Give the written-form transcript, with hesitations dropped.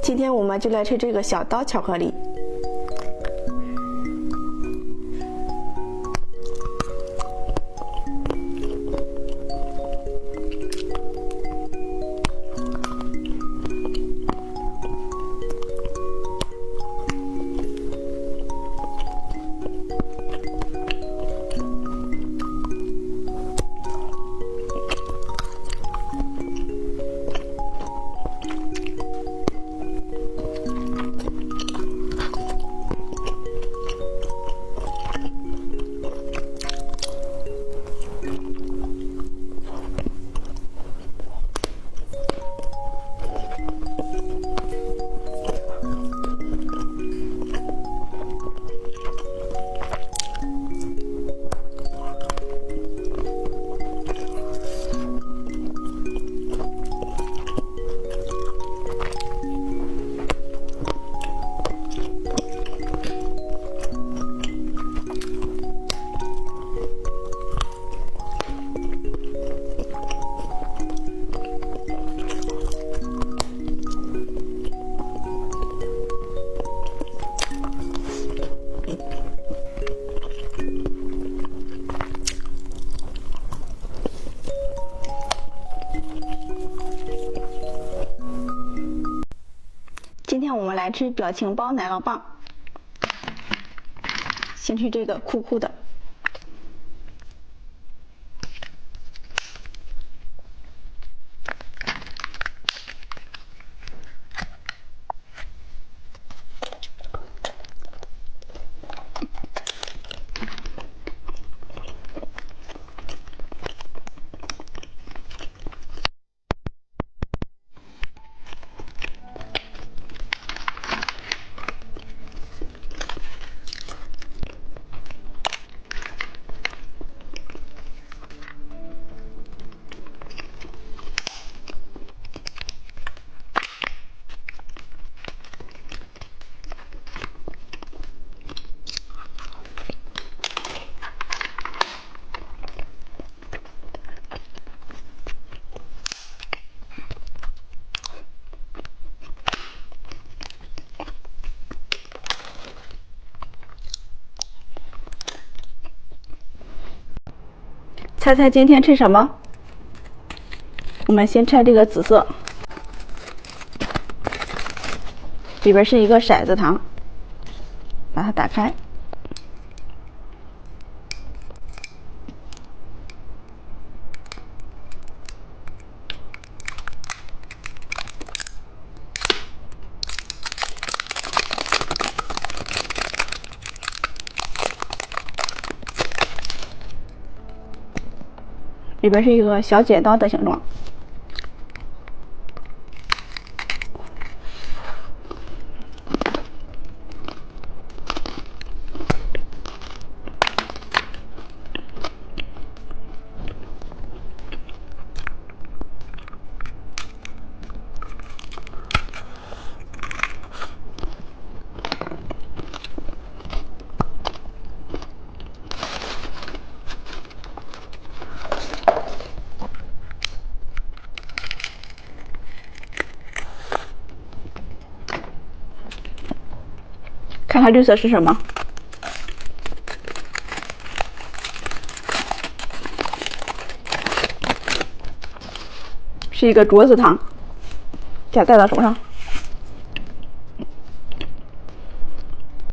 今天我们就来吃这个小刀巧克力。今天我们来吃表情包奶酪棒，先吃这个酷酷的。猜猜今天吃什么？我们先拆这个紫色，里边是一个骰子糖，把它打开。里边是一个小剪刀的形状。看看绿色是什么？是一个镯子糖，夹在了手上。